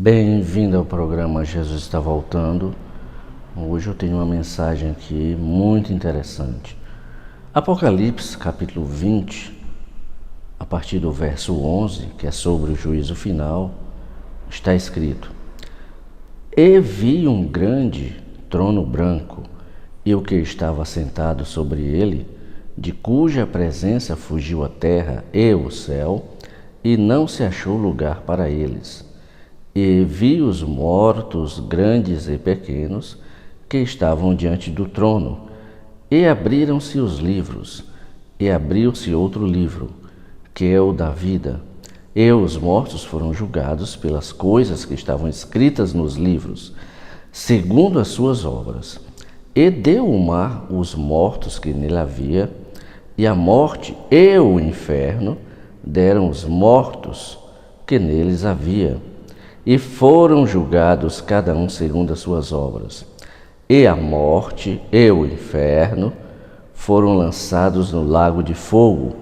Bem-vindo ao programa Jesus Está Voltando. Hoje eu tenho uma mensagem aqui muito interessante. Apocalipse, capítulo 20, a partir do verso 11, que é sobre o juízo final, está escrito: E vi um grande trono branco, e o que estava sentado sobre ele, de cuja presença fugiu a terra e o céu, e não se achou lugar para eles. E vi os mortos, grandes e pequenos, que estavam diante do trono, e abriram-se os livros, e abriu-se outro livro, que é o da vida. E os mortos foram julgados pelas coisas que estavam escritas nos livros, segundo as suas obras. E deu o mar os mortos que nele havia, e a morte e o inferno deram os mortos que neles havia. E foram julgados cada um segundo as suas obras. E a morte e o inferno foram lançados no lago de fogo.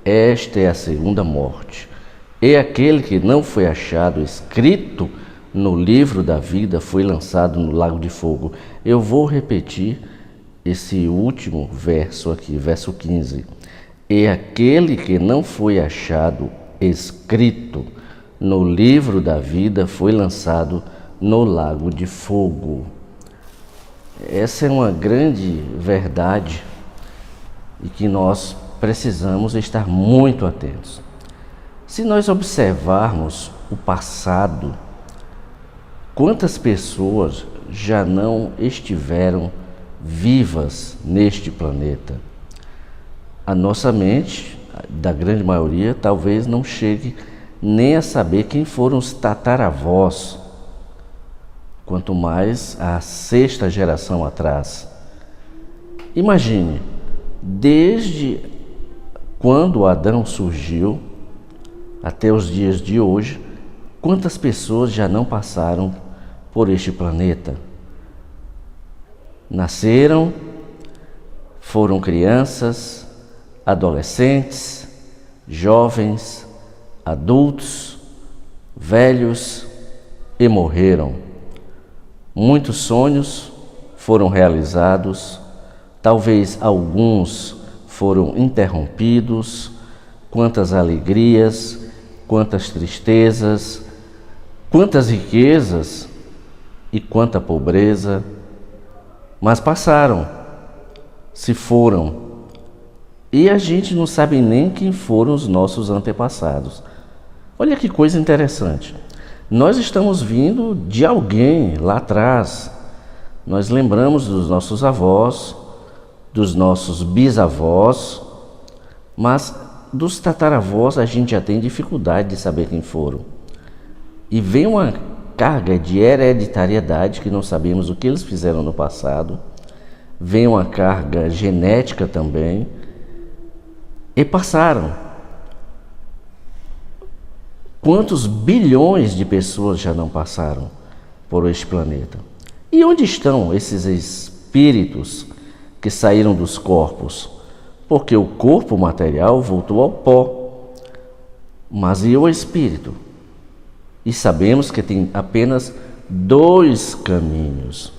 Esta é a segunda morte. E aquele que não foi achado escrito no livro da vida foi lançado no lago de fogo. Eu vou repetir esse último verso aqui, verso 15. E aquele que não foi achado escrito no livro da vida foi lançado no lago de fogo. Essa é uma grande verdade e que nós precisamos estar muito atentos. Se nós observarmos o passado, quantas pessoas já não estiveram vivas neste planeta? A nossa mente, da grande maioria, talvez não chegue nem a saber quem foram os tataravós, quanto mais a sexta geração atrás. Imagine, desde quando Adão surgiu até os dias de hoje, quantas pessoas já não passaram por este planeta? Nasceram, foram crianças, adolescentes, jovens, adultos, velhos e morreram. Muitos sonhos foram realizados, talvez alguns foram interrompidos. Quantas alegrias, quantas tristezas, quantas riquezas e quanta pobreza, mas passaram, se foram, e a gente não sabe nem quem foram os nossos antepassados. Olha que coisa interessante. Nós estamos vindo de alguém lá atrás. Nós lembramos dos nossos avós, dos nossos bisavós, mas dos tataravós a gente já tem dificuldade de saber quem foram. E vem uma carga de hereditariedade que não sabemos o que eles fizeram no passado. Vem uma carga genética também. E passaram. Quantos bilhões de pessoas já não passaram por este planeta? E onde estão esses espíritos que saíram dos corpos? Porque o corpo material voltou ao pó. Mas e o espírito? E sabemos que tem apenas dois caminhos.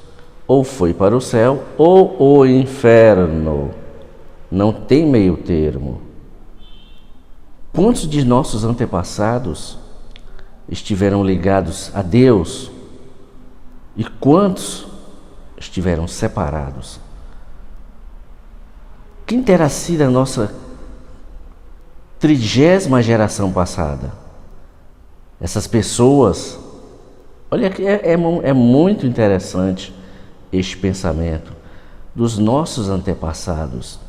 Ou foi para o céu ou o inferno. Não tem meio termo. Quantos de nossos antepassados estiveram ligados a Deus e quantos estiveram separados? Quem terá sido a nossa 30ª geração passada? Essas pessoas, olha que é muito interessante este pensamento dos nossos antepassados.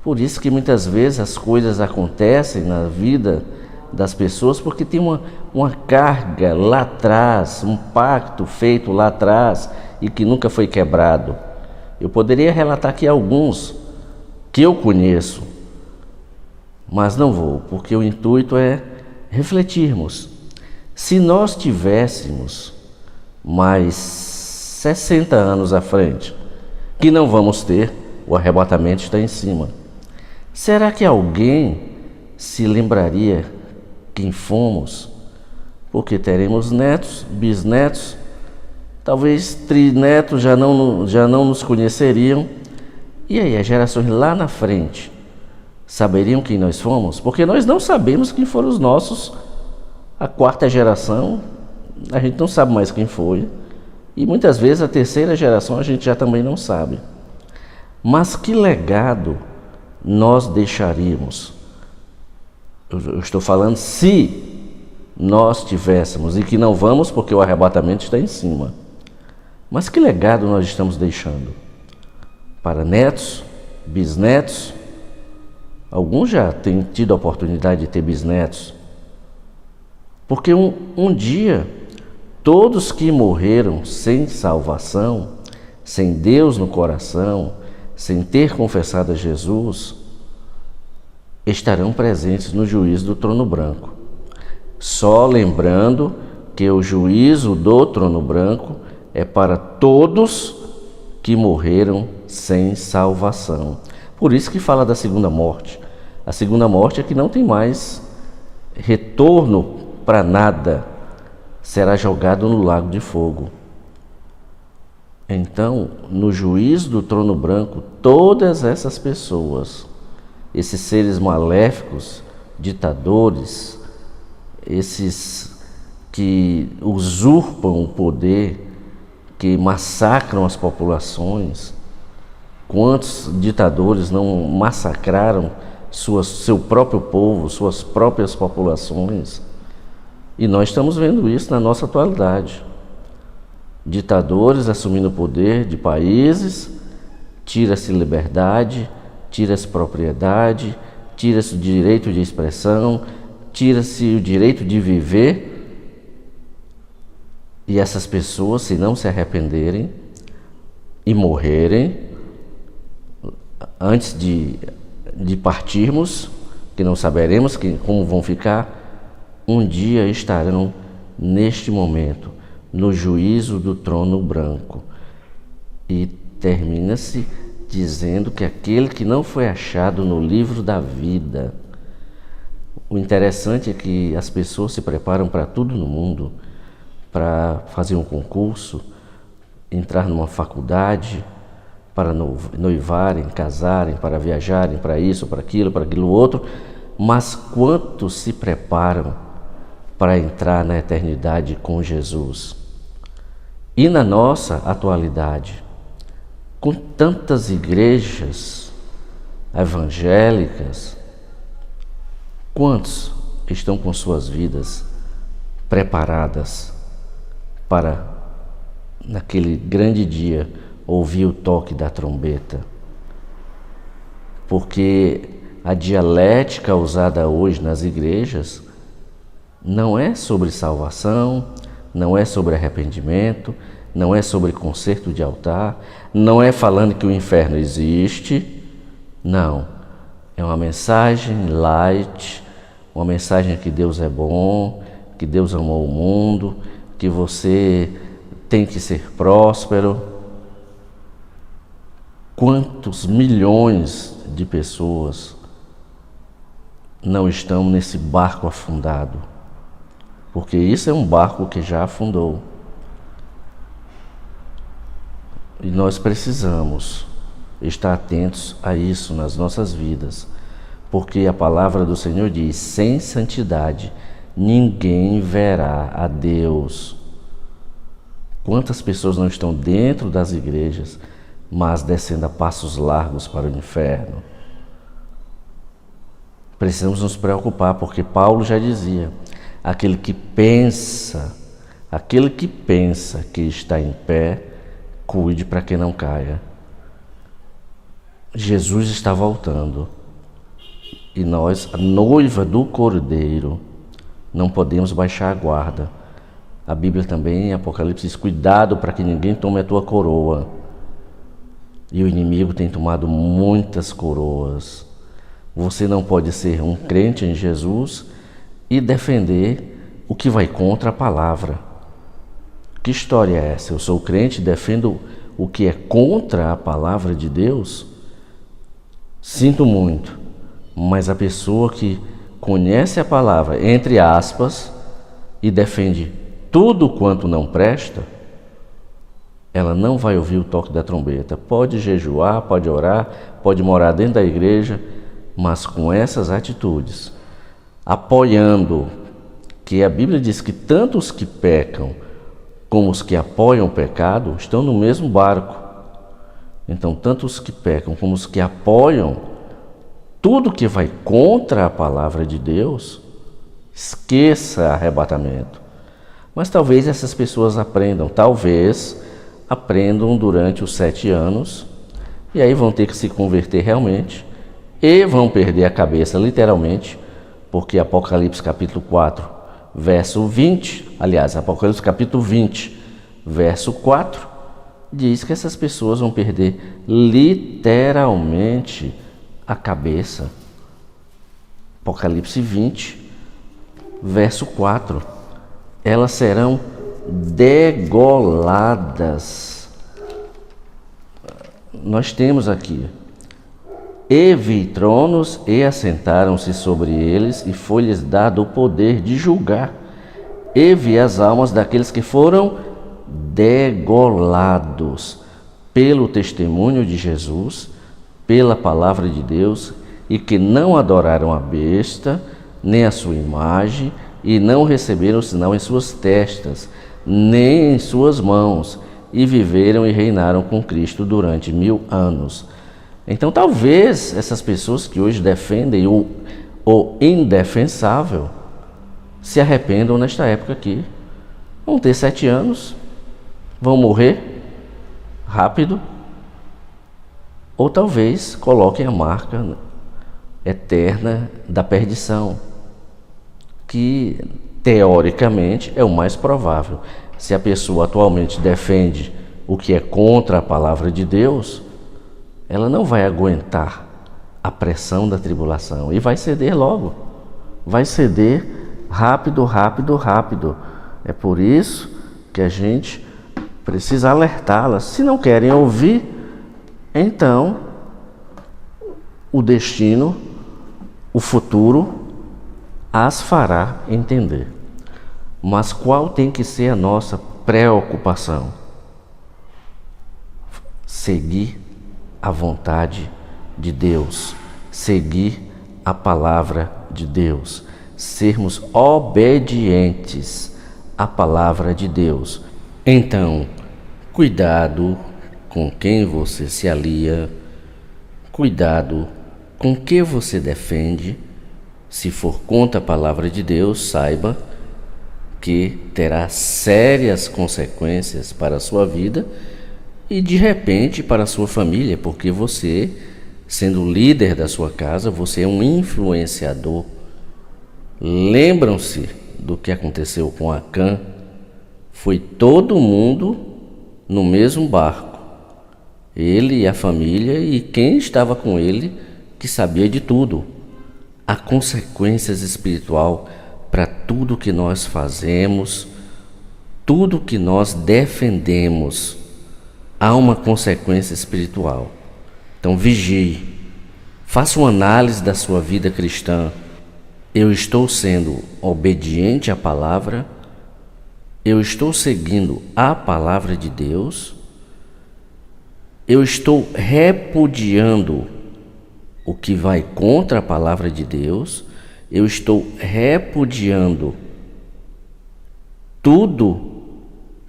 Por isso que muitas vezes as coisas acontecem na vida das pessoas porque tem uma carga lá atrás, um pacto feito lá atrás e que nunca foi quebrado. Eu poderia relatar aqui alguns que eu conheço, mas não vou, porque o intuito é refletirmos. Se nós tivéssemos mais 60 anos à frente, que não vamos ter, o arrebatamento está em cima. Será que alguém se lembraria quem fomos? porque teremos netos, bisnetos, talvez trinetos já não nos conheceriam. E aí, as gerações lá na frente saberiam quem nós fomos? Porque nós não sabemos quem foram os nossos. A quarta geração, a gente não sabe mais quem foi. E muitas vezes a terceira geração a gente já também não sabe. Mas que legado nós deixaríamos? Eu estou falando se nós tivéssemos, e que não vamos porque o arrebatamento está em cima. Mas que legado nós estamos deixando? Para netos, bisnetos? Alguns já têm tido a oportunidade de ter bisnetos. Porque um dia, todos que morreram sem salvação, sem Deus no coração, sem ter confessado a Jesus, estarão presentes no juízo do trono branco. Só lembrando que o juízo do trono branco é para todos que morreram sem salvação. Por isso que fala da segunda morte. A segunda morte é que não tem mais retorno para nada, será jogado no lago de fogo. Então, no juízo do trono branco, todas essas pessoas, esses seres maléficos, ditadores, esses que usurpam o poder, que massacram as populações, quantos ditadores não massacraram seu próprio povo, suas próprias populações? E nós estamos vendo isso na nossa atualidade. Ditadores assumindo o poder de países, tira-se liberdade, tira-se propriedade, tira-se o direito de expressão, tira-se o direito de viver. E essas pessoas, se não se arrependerem e morrerem, antes de partirmos, que não saberemos como vão ficar, um dia estarão neste momento no juízo do trono branco. E termina-se dizendo que aquele que não foi achado no livro da vida. O interessante é que as pessoas se preparam para tudo no mundo, para fazer um concurso, entrar numa faculdade, para noivarem, casarem, para viajarem, para isso, para aquilo outro. Mas quantos se preparam para entrar na eternidade com Jesus? E na nossa atualidade, com tantas igrejas evangélicas, quantos estão com suas vidas preparadas para, naquele grande dia, ouvir o toque da trombeta? Porque a dialética usada hoje nas igrejas não é sobre salvação, não é sobre arrependimento, não é sobre concerto de altar, não é falando que o inferno existe. Não, é uma mensagem light, uma mensagem que Deus é bom, que Deus amou o mundo, que você tem que ser próspero. Quantos milhões de pessoas não estão nesse barco afundado? Porque isso é um barco que já afundou. E nós precisamos estar atentos a isso nas nossas vidas, porque a palavra do Senhor diz: sem santidade ninguém verá a Deus. Quantas pessoas não estão dentro das igrejas, mas descendo a passos largos para o inferno? Precisamos nos preocupar, porque Paulo já dizia: aquele que pensa que está em pé, cuide para que não caia. Jesus está voltando e nós, a noiva do Cordeiro, não podemos baixar a guarda. A Bíblia também, em Apocalipse, diz: cuidado para que ninguém tome a tua coroa. E o inimigo tem tomado muitas coroas. Você não pode ser um crente em Jesus e defender o que vai contra a palavra. Que história é essa? Eu sou crente e defendo o que é contra a palavra de Deus? Sinto muito, mas a pessoa que conhece a palavra, entre aspas, e defende tudo quanto não presta, ela não vai ouvir o toque da trombeta. Pode jejuar, pode orar, pode morar dentro da igreja, mas com essas atitudes, apoiando, que a Bíblia diz que tanto os que pecam como os que apoiam o pecado estão no mesmo barco. Então, tanto os que pecam como os que apoiam tudo que vai contra a palavra de Deus, esqueça arrebatamento. Mas talvez essas pessoas aprendam durante os 7 anos, e aí vão ter que se converter realmente, e vão perder a cabeça literalmente, porque Apocalipse capítulo 4, verso 20, aliás, Apocalipse capítulo 20, verso 4, diz que essas pessoas vão perder literalmente a cabeça. Apocalipse 20, verso 4, elas serão degoladas. Nós temos aqui: e vi tronos, e assentaram-se sobre eles, e foi-lhes dado o poder de julgar. E vi as almas daqueles que foram degolados pelo testemunho de Jesus, pela palavra de Deus, e que não adoraram a besta, nem a sua imagem, e não receberam sinal em suas testas, nem em suas mãos, e viveram e reinaram com Cristo durante 1000 anos. Então, talvez essas pessoas que hoje defendem o indefensável se arrependam nesta época aqui. Vão ter 7 anos, vão morrer rápido, ou talvez coloquem a marca eterna da perdição, que teoricamente é o mais provável. Se a pessoa atualmente defende o que é contra a palavra de Deus, ela não vai aguentar a pressão da tribulação e vai ceder logo, vai ceder rápido. É por isso que a gente precisa alertá-las. Se não querem ouvir, então o destino, o futuro as fará entender. Mas qual tem que ser a nossa preocupação? Seguir a vontade de Deus, seguir a palavra de Deus, sermos obedientes à palavra de Deus. Então, cuidado com quem você se alia, cuidado com o que você defende. Se for contra a palavra de Deus, saiba que terá sérias consequências para a sua vida e de repente para a sua família, porque você, sendo líder da sua casa, você é um influenciador. Lembram-se do que aconteceu com Acã? Foi todo mundo no mesmo barco, ele e a família e quem estava com ele, que sabia de tudo. Há consequências espirituais para tudo que nós fazemos, tudo que nós defendemos. Há uma consequência espiritual. Então vigie, faça uma análise da sua vida cristã. Eu estou sendo obediente à palavra? Eu estou seguindo a palavra de Deus? Eu estou repudiando o que vai contra a palavra de Deus? Eu estou repudiando tudo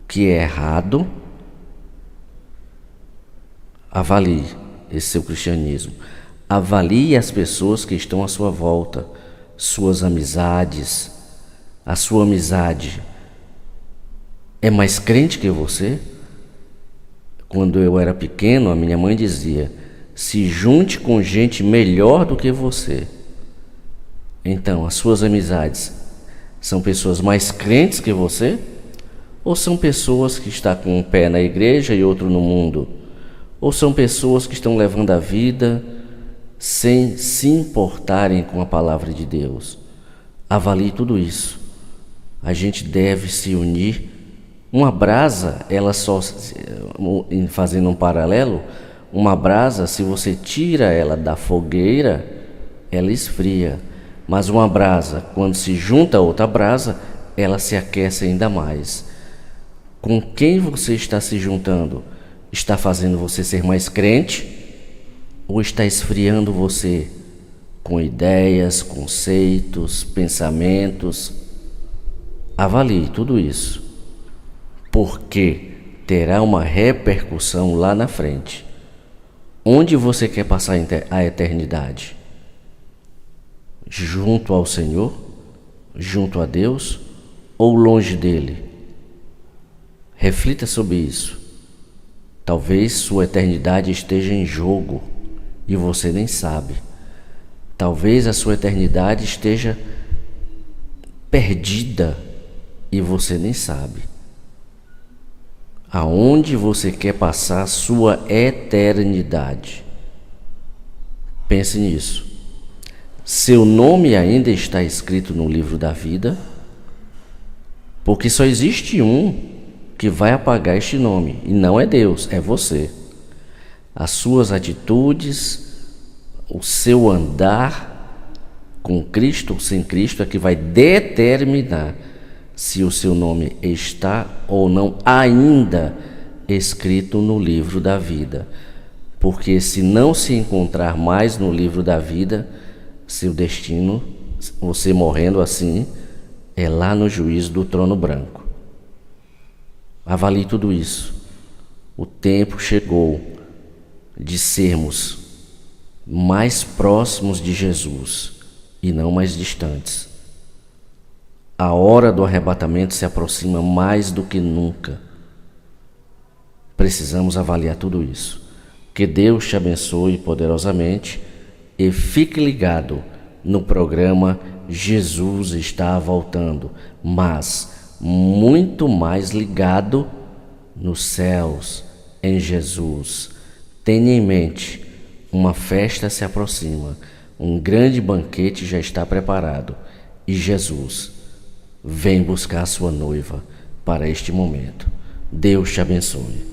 que é errado? Avalie esse seu cristianismo. Avalie as pessoas que estão à sua volta, suas amizades. A sua amizade é mais crente que você? Quando eu era pequeno, a minha mãe dizia: se junte com gente melhor do que você. Então, as suas amizades são pessoas mais crentes que você? Ou são pessoas que estão com um pé na igreja e outro no mundo? Ou são pessoas que estão levando a vida sem se importarem com a palavra de Deus? Avalie tudo isso. A gente deve se unir. Uma brasa, ela só, fazendo um paralelo, uma brasa, se você tira ela da fogueira, ela esfria. Mas uma brasa, quando se junta a outra brasa, ela se aquece ainda mais. Com quem você está se juntando? Está fazendo você ser mais crente? Ou está esfriando você com ideias, conceitos, pensamentos? Avalie tudo isso, porque terá uma repercussão lá na frente. Onde você quer passar a eternidade? Junto ao Senhor? Junto a Deus? Ou longe dele? Reflita sobre isso. Talvez sua eternidade esteja em jogo e você nem sabe. Talvez a sua eternidade esteja perdida e você nem sabe. Aonde você quer passar sua eternidade? Pense nisso. Seu nome ainda está escrito no livro da vida? Porque só existe um que vai apagar este nome, e não é Deus, é você. As suas atitudes, o seu andar com Cristo ou sem Cristo é que vai determinar se o seu nome está ou não ainda escrito no livro da vida. Porque se não se encontrar mais no livro da vida, seu destino, você morrendo assim, é lá no juízo do trono branco. Avalie tudo isso. O tempo chegou de sermos mais próximos de Jesus e não mais distantes. A hora do arrebatamento se aproxima mais do que nunca. Precisamos avaliar tudo isso. Que Deus te abençoe poderosamente e fique ligado no programa Jesus está voltando, mas muito mais ligado nos céus, em Jesus. Tenha em mente, uma festa se aproxima, um grande banquete já está preparado e Jesus vem buscar sua noiva para este momento. Deus te abençoe.